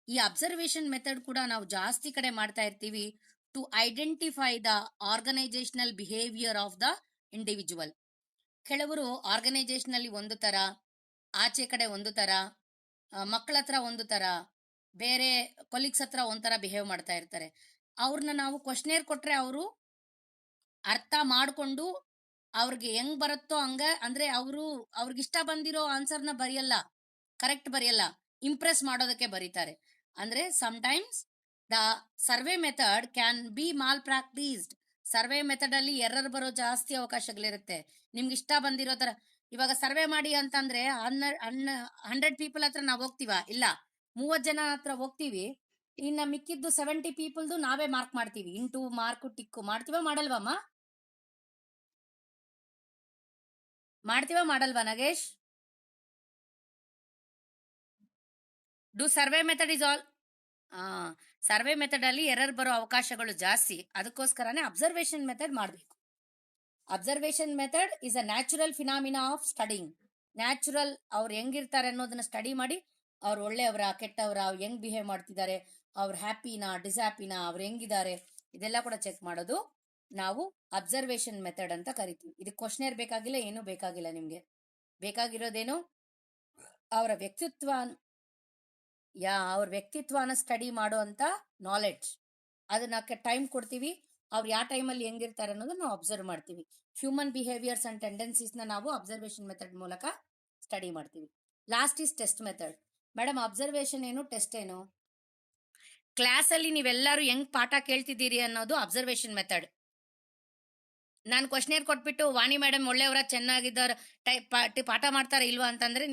ಈ ಅಬ್ಸರ್ವೇಷನ್ ಮೆಥಡ್ ಕೂಡ ನಾವು ಜಾಸ್ತಿ ಕಡೆ ಮಾಡ್ತಾ ಇರ್ತೀವಿ to identify the organisational behaviour of the individual. ಕೆಲವರು ಆರ್ಗನೈಸೇಷನ್ ಅಲ್ಲಿ ಒಂದು ತರ, ಆಚೆ ಕಡೆ ಒಂದು ತರ, ಮಕ್ಕಳ ಹತ್ರ ಒಂದು ತರ, ಬೇರೆ ಕೊಲೀಗ್ಸ್ ಹತ್ರ ಒಂಥರ ಬಿಹೇವ್ ಮಾಡ್ತಾ ಇರ್ತಾರೆ. ಅವ್ರನ್ನ ನಾವು ಕ್ವಶನೇರ್ ಕೊಟ್ರೆ ಅವರು ಅರ್ಥ ಮಾಡ್ಕೊಂಡು ಅವ್ರಿಗೆ ಹೆಂಗ್ ಬರುತ್ತೋ ಹಂಗ, ಅಂದ್ರೆ ಅವ್ರಿಗೆ ಇಷ್ಟ ಬಂದಿರೋ ಆನ್ಸರ್ನ ಬರೆಯಲ್ಲ, ಕರೆಕ್ಟ್ ಬರೆಯಲ್ಲ, ಇಂಪ್ರೆಸ್ ಮಾಡೋದಕ್ಕೆ ಬರೀತಾರೆ. ಅಂದ್ರೆ sometimes the survey method can be mall practised. Survey method ಅಲ್ಲಿ ಎರರ್ ಬರೋ ಜಾಸ್ತಿ ಅವಕಾಶಗಳಿರುತ್ತೆ. ನಿಮ್ಗೆ ಇಷ್ಟ ಬಂದಿರೋ ತರ, ಇವಾಗ ಸರ್ವೆ ಮಾಡಿ ಅಂತಂದ್ರೆ 100 ಪೀಪಲ್ ಹತ್ರ ನಾವು ಹೋಗ್ತೀವ, ಇಲ್ಲ 30 ಜನ ಹತ್ರ ಹೋಗ್ತೀವಿ, ಇನ್ನ ಮಿಕ್ಕಿದ್ದು 70 ಪೀಪಲ್ದು ನಾವೇ ಮಾರ್ಕ್ ಮಾಡ್ತೀವಿ, ಇಂಟು ಮಾರ್ಕ್ ಟಿಕ್ಕು ಮಾಡ್ತೀವ ಮಾಡಲ್ವಮ್ಮ? ಮಾಡ್ತೀವ ಮಾಡಲ್ವಾ Nagesh? Do survey method is all. Survey method ಅಲ್ಲಿ ಎರರ್ ಬರೋ ಅವಕಾಶಗಳು ಜಾಸ್ತಿ, ಅದಕ್ಕೋಸ್ಕರನೇ ಅಬ್ಸರ್ವೇಷನ್ ಮೆಥಡ್ ಮಾಡಬೇಕು. Observation method is a natural phenomena of studying. Natural ಅವ್ರು ಹೆಂಗಿರ್ತಾರೆ ಅನ್ನೋದನ್ನ ಸ್ಟಡಿ ಮಾಡಿ, ಅವ್ರು ಒಳ್ಳೆಯವರ ಕೆಟ್ಟವರ, ಅವ್ರು ಹೆಂಗ್ ಬಿಹೇವ್ ಮಾಡ್ತಿದ್ದಾರೆ, ಅವ್ರು ಹ್ಯಾಪಿನಾ ಡಿಸ್ಹ್ಯಾಪಿನಾ, ಅವ್ರು ಹೆಂಗಿದ್ದಾರೆ, ಇದೆಲ್ಲ ಕೂಡ ಚೆಕ್ ಮಾಡೋದು ನಾವು ಅಬ್ಸರ್ವೇಷನ್ ಮೆಥಡ್ ಅಂತ ಕರಿತೀವಿ. ಇದಕ್ಕೆ ಕ್ವಶನೇರ್ ಬೇಕಾಗಿಲ್ಲ, ಏನೂ ಬೇಕಾಗಿಲ್ಲ. ನಿಮ್ಗೆ ಬೇಕಾಗಿರೋದೇನು? ಅವರ ವ್ಯಕ್ತಿತ್ವನ ಸ್ಟಡಿ ಮಾಡೋ ಅಂತ ನಾಲೆಡ್ಜ್. ಅದನ್ನ ಟೈಮ್ ಕೊಡ್ತೀವಿ, ಅವ್ರು ಯಾವ ಟೈಮಲ್ಲಿ ಹೆಂಗಿರ್ತಾರೆ ಅನ್ನೋದನ್ನ ನಾವು ಅಬ್ಸರ್ವ್ ಮಾಡ್ತೀವಿ. ಹ್ಯೂಮನ್ ಬಿಹೇವಿಯರ್ಸ್ ಅಂಡ್ ಟೆಂಡೆನ್ಸೀಸ್ನ ನಾವು ಅಬ್ಸರ್ವೇಷನ್ ಮೆಥಡ್ ಮೂಲಕ ಸ್ಟಡಿ ಮಾಡ್ತೀವಿ. Last is test method. Madam observation ಏನು, ಟೆಸ್ಟ್ ಏನು? ಕ್ಲಾಸಲ್ಲಿ ನೀವೆಲ್ಲರೂ ಹೆಂಗ್ ಪಾಠ ಕೇಳ್ತಿದ್ದೀರಿ ಅನ್ನೋದು ಅಬ್ಸರ್ವೇಷನ್ ಮೆಥಡ್. ನಾನು ಕ್ವಶನೇರ್ ಕೊಟ್ಬಿಟ್ಟು ವಾಣಿ ಮೇಡಮ್ ಒಳ್ಳೆಯವರ, ಚೆನ್ನಾಗಿದ್ದಾರೆ, ಪಾಠ ಮಾಡ್ತಾರ ಇಲ್ವಾ ಅಂತಂದ್ರೆ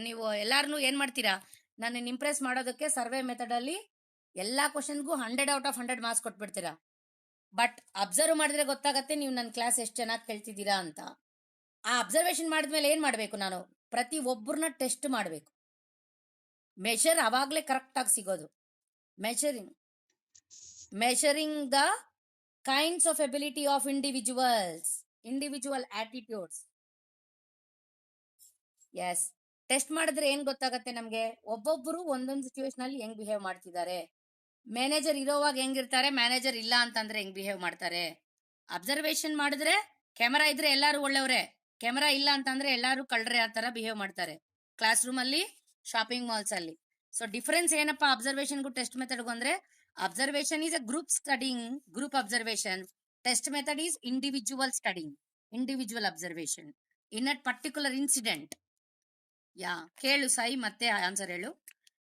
ನೀವು ಎಲ್ಲಾರನು ಏನ್ ಮಾಡ್ತೀರಾ, ನನ್ನ ಇಂಪ್ರೆಸ್ ಮಾಡೋದಕ್ಕೆ ಸರ್ವೆ ಮೆಥಡ್ ಅಲ್ಲಿ ಎಲ್ಲಾ ಕ್ವಶನ್ಗೂ 100/100 ಮಾರ್ಕ್ಸ್ ಕೊಟ್ಬಿಡ್ತೀರಾ. ಬಟ್ ಅಬ್ಸರ್ವ್ ಮಾಡಿದ್ರೆ ಗೊತ್ತಾಗತ್ತೆ ನೀವು ನನ್ನ ಕ್ಲಾಸ್ ಎಷ್ಟು ಚೆನ್ನಾಗಿ ಕೇಳ್ತಿದ್ದೀರಾ ಅಂತ. ಆ ಅಬ್ಸರ್ವೇಷನ್ ಮಾಡಿದ್ಮೇಲೆ ಏನ್ ಮಾಡ್ಬೇಕು, ನಾನು ಪ್ರತಿ ಒಬ್ಬರನ್ನ ಟೆಸ್ಟ್ ಮಾಡಬೇಕು. ಮೆಷರ್ ಅವಾಗ್ಲೇ ಕರೆಕ್ಟ್ ಆಗಿ ಸಿಗೋದು. Measuring the kinds of ability of individual attitudes. Yes, test ಮಾಡಿದ್ರೆ ಏನ್ ಗೊತ್ತಾಗತ್ತೆ ನಮ್ಗೆ, ಒಬ್ಬೊಬ್ಬರು ಒಂದೊಂದು ಸಿಚುವೇಶನ್ ಅಲ್ಲಿ ಹೆಂಗ್ ಬಿಹೇವ್ ಮಾಡ್ತಿದ್ದಾರೆ. ಮ್ಯಾನೇಜರ್ ಇರೋವಾಗ ಹೆಂಗಿರ್ತಾರೆ, ಮ್ಯಾನೇಜರ್ ಇಲ್ಲ ಅಂತಂದ್ರೆ ಹೆಂಗ್ ಬಿಹೇವ್ ಮಾಡ್ತಾರೆ. ಅಬ್ಸರ್ವೇಷನ್ ಮಾಡಿದ್ರೆ ಕ್ಯಾಮರಾ ಇದ್ರೆ ಎಲ್ಲಾರು ಒಳ್ಳೆಯವ್ರೆ, ಕ್ಯಾಮರಾ ಇಲ್ಲ ಅಂತಂದ್ರೆ ಎಲ್ಲಾರು ಕಳ್ರೆ ಆ ತರ ಬಿಹೇವ್ ಮಾಡ್ತಾರೆ, ಕ್ಲಾಸ್ ರೂಮ್ ಅಲ್ಲಿ, ಶಾಪಿಂಗ್ ಮಾಲ್ಸ್ ಅಲ್ಲಿ. ಸೊ ಡಿಫರೆನ್ಸ್ ಏನಪ್ಪಾ ಅಬ್ಸರ್ವೇಷನ್ಗೂ ಟೆಸ್ಟ್ ಮೆಥಡ್ಗೂ ಅಂದ್ರೆ, observation is a group studying, group observation. Test method is individual studying, individual observation in a particular incident. ಯಾ ಕೇಳು ಸಾಯಿ, ಮತ್ತೆ ಆನ್ಸರ್ ಹೇಳು.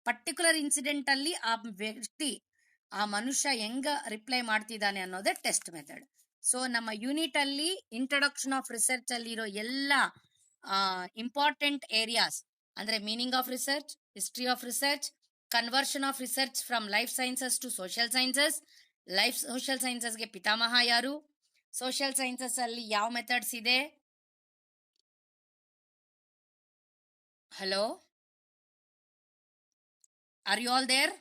ಪರ್ಟಿಕ್ಯುಲರ್ ಇನ್ಸಿಡೆಂಟ್ ಅಲ್ಲಿ ಆ ವ್ಯಕ್ತಿ, ಆ ಮನುಷ್ಯ ಹೆಂಗ ರಿಪ್ಲೈ ಮಾಡ್ತಿದ್ದಾನೆ ಅನ್ನೋದೇ ಟೆಸ್ಟ್ ಮೆಥಡ್. ಸೊ ನಮ್ಮ ಯೂನಿಟ್ ಅಲ್ಲಿ ಇಂಟ್ರೊಡಕ್ಷನ್ ಆಫ್ ರಿಸರ್ಚ್ ಅಲ್ಲಿ ಇರೋ ಎಲ್ಲ ಇಂಪಾರ್ಟೆಂಟ್ ಏರಿಯಾಸ್ ಅಂದ್ರೆ meaning of research, history of research, conversion of research from life sciences to social sciences, social ಸೈನ್ಸಸ್ಗೆ ಪಿತಾಮಹ ಯಾರು, ಸೋಷಿಯಲ್ ಸೈನ್ಸಸ್ ಅಲ್ಲಿ ಯಾವ ಮೆಥಡ್ಸ್ ಇದೆ. Hello, are you all there?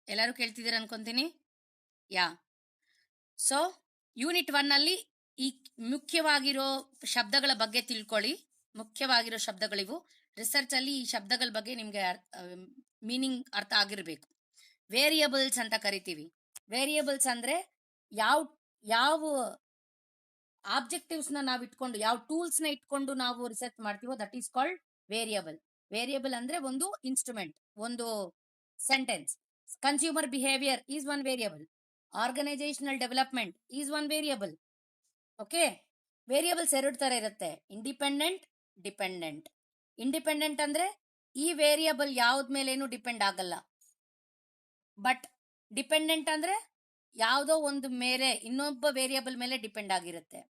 ಎಲ್ಲರೂ ಕೇಳ್ತಿದ್ದೀರ ಅನ್ಕೊಂತೀನಿ. ಯಾ, ಸೊ ಯೂನಿಟ್ 1 ಅಲ್ಲಿ ಈ ಮುಖ್ಯವಾಗಿರೋ ಶಬ್ದಗಳ ಬಗ್ಗೆ ತಿಳ್ಕೊಳ್ಳಿ. ಮುಖ್ಯವಾಗಿರೋ ಶಬ್ದಗಳಿವು. ರಿಸರ್ಚ್ ಅಲ್ಲಿ ಈ ಶಬ್ದಗಳ ಬಗ್ಗೆ ನಿಮ್ಗೆ ಮೀನಿಂಗ್ ಅರ್ಥ ಆಗಿರ್ಬೇಕು. ವೇರಿಯಬಲ್ಸ್ ಅಂತ ಕರಿತೀವಿ. ವೇರಿಯಬಲ್ಸ್ ಅಂದ್ರೆ ಯಾವ ಆಬ್ಜೆಕ್ಟಿವ್ಸ್ ನಾವು ಇಟ್ಕೊಂಡು, ಯಾವ ಟೂಲ್ಸ್ ನ ಇಟ್ಕೊಂಡು ನಾವು ರಿಸರ್ಚ್ ಮಾಡ್ತೀವೋ that is called variable. Variable ಅಂದ್ರೆ ಒಂದು ಇನ್ಸ್ಟ್ರೂಮೆಂಟ್, ಒಂದು sentence. Consumer behaviour is one variable. Organisational development is one variable. Okay, variables ಎರಡು ತರ ಇರುತ್ತೆ, ಇಂಡಿಪೆಂಡೆಂಟ್, ಡಿಪೆಂಡೆಂಟ್. ಇಂಡಿಪೆಂಡೆಂಟ್ ಅಂದ್ರೆ ಈ ವೇರಿಯಬಲ್ ಯಾವ್ದ ಮೇಲೇನು ಡಿಪೆಂಡ್ ಆಗಲ್ಲ. ಬಟ್ ಡಿಪೆಂಡೆಂಟ್ ಅಂದ್ರೆ ಯಾವುದೋ ಒಂದು ಮೇಲೆ ಇನ್ನೊಬ್ಬ ವೇರಿಯಬಲ್ ಮೇಲೆ ಡಿಪೆಂಡ್ ಆಗಿರುತ್ತೆ.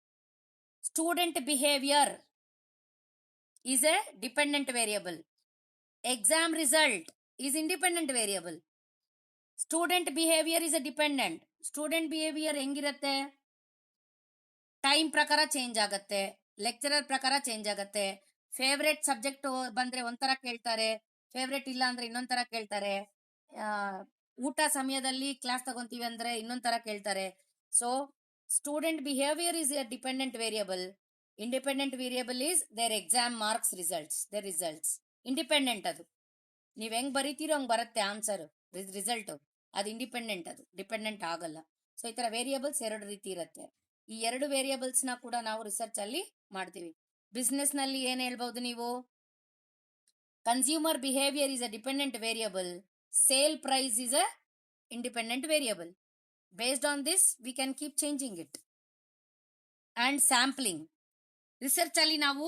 Student behaviour is a dependent variable. Exam result is independent variable. Student behaviour is a dependent. Student behaviour ಹೆಂಗಿರುತ್ತೆ? ಟೈಮ್ ಪ್ರಕಾರ ಚೇಂಜ್ ಆಗತ್ತೆ, ಲೆಕ್ಚರರ್ ಪ್ರಕಾರ ಚೇಂಜ್ ಆಗತ್ತೆ. ಫೇವ್ರೇಟ್ ಸಬ್ಜೆಕ್ಟ್ ಬಂದ್ರೆ ಒಂಥರ ಕೇಳ್ತಾರೆ, ಫೇವ್ರೇಟ್ ಇಲ್ಲ ಅಂದ್ರೆ ಇನ್ನೊಂಥರ ಕೇಳ್ತಾರೆ. ಊಟ ಸಮಯದಲ್ಲಿ ಕ್ಲಾಸ್ ತಗೊಂತೀವಿ ಅಂದ್ರೆ ಇನ್ನೊಂಥರ ಕೇಳ್ತಾರೆ. So student behaviour is a dependent variable. Independent variable is their exam marks results, their results. Independent ಅದು ನೀವ್ ಹೆಂಗ್ ಬರೀತೀರೋ ಹಂಗ್ ಬರುತ್ತೆ ಆನ್ಸರ್, ರಿಸಲ್ಟ್. ಅದು ಇಂಡಿಪೆಂಡೆಂಟ್, ಅದು ಡಿಪೆಂಡೆಂಟ್ ಆಗಲ್ಲ. ಸೊ ಈ ತರ ವೇರಿಯಬಲ್ಸ್ ಎರಡು ರೀತಿ ಇರುತ್ತೆ. ಈ ಎರಡು ವೇರಿಯಬಲ್ಸ್ ನ ಕೂಡ ನಾವು ರಿಸರ್ಚ್ ಅಲ್ಲಿ ಮಾಡ್ತೀವಿ. ಬಿಸ್ನೆಸ್ ನಲ್ಲಿ ಏನ್ ಹೇಳ್ಬಹುದು ನೀವು? Consumer behaviour is a dependent variable. Sale price is a independent variable. Based on this we can keep changing it. And sampling. Research ಅಲ್ಲಿ ನಾವು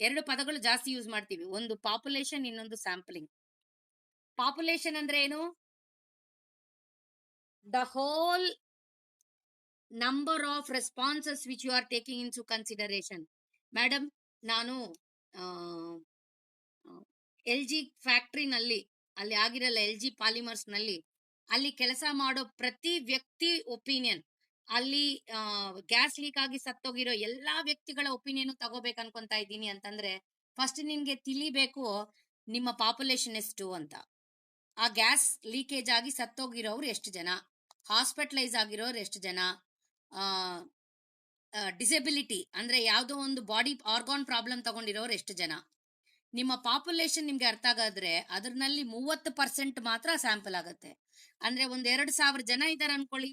ಎರಡು ಪದಗಳು ಜಾಸ್ತಿ ಯೂಸ್ ಮಾಡ್ತೀವಿ, ಒಂದು ಪಾಪ್ಯುಲೇಷನ್, ಇನ್ನೊಂದು ಸ್ಯಾಂಪ್ಲಿಂಗ್. ಪಾಪ್ಯುಲೇಷನ್ ಅಂದ್ರೆ ಏನು? The whole number of responses which you are taking into consideration. Madam, ನಾನು LG ಫ್ಯಾಕ್ಟ್ರಿನಲ್ಲಿ, ಅಲ್ಲಿ ಆಗಿರಲ್ಲ, LG ಪಾಲಿಮರ್ಸ್ ನಲ್ಲಿ ಅಲ್ಲಿ ಕೆಲಸ ಮಾಡೋ ಪ್ರತಿ ವ್ಯಕ್ತಿ ಒಪಿನಿಯನ್, ಅಲ್ಲಿ ಗ್ಯಾಸ್ ಲೀಕ್ ಆಗಿ ಸತ್ತೋಗಿರೋ ಎಲ್ಲಾ ವ್ಯಕ್ತಿಗಳ ಒಪಿನಿಯನ್ ತಗೋಬೇಕು ಅನ್ಕೊಂತ ಇದ್ದೀನಿ ಅಂತಂದ್ರೆ ಫಸ್ಟ್ ನಿನ್ಗೆ ತಿಳಿಬೇಕು ನಿಮ್ಮ ಪಾಪ್ಯುಲೇಷನ್ ಎಷ್ಟು ಅಂತ. ಆ ಗ್ಯಾಸ್ ಲೀಕೇಜ್ ಆಗಿ ಸತ್ತೋಗಿರೋರು ಎಷ್ಟು ಜನ, ಹಾಸ್ಪಿಟಲೈಸ್ ಆಗಿರೋರು ಎಷ್ಟು ಜನ, ಡಿಸೆಬಿಲಿಟಿ ಅಂದ್ರೆ ಯಾವ್ದೋ ಒಂದು ಬಾಡಿ ಆರ್ಗಾನ್ ಪ್ರಾಬ್ಲಮ್ ತಗೊಂಡಿರೋರು ಎಷ್ಟು ಜನ. ನಿಮ್ಮ ಪಾಪ್ಯುಲೇಷನ್ ನಿಮ್ಗೆ ಅರ್ಥ ಆಗಾದ್ರೆ ಅದ್ರಲ್ಲಿ 30% ಮಾತ್ರ ಸ್ಯಾಂಪಲ್ ಆಗುತ್ತೆ. ಅಂದ್ರೆ 2,000 ಜನ ಇದಾರೆ ಅನ್ಕೊಳ್ಳಿ,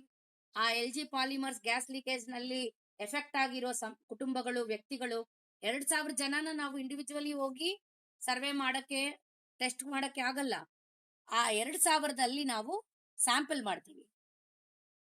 ಆ LG ಪಾಲಿಮರ್ಸ್ ಗ್ಯಾಸ್ ಲೀಕೇಜ್ ನಲ್ಲಿ ಎಫೆಕ್ಟ್ ಆಗಿರೋ ಕುಟುಂಬಗಳು, ವ್ಯಕ್ತಿಗಳು 2,000 ಜನನ ನಾವು ಇಂಡಿವಿಜುವಲಿ ಹೋಗಿ ಸರ್ವೆ ಮಾಡಕ್ಕೆ, ಟೆಸ್ಟ್ ಮಾಡಕ್ಕೆ ಆಗಲ್ಲ. ಆ 2,000ದಲ್ಲಿ ನಾವು ಸ್ಯಾಂಪಲ್ ಮಾಡ್ತೀವಿ.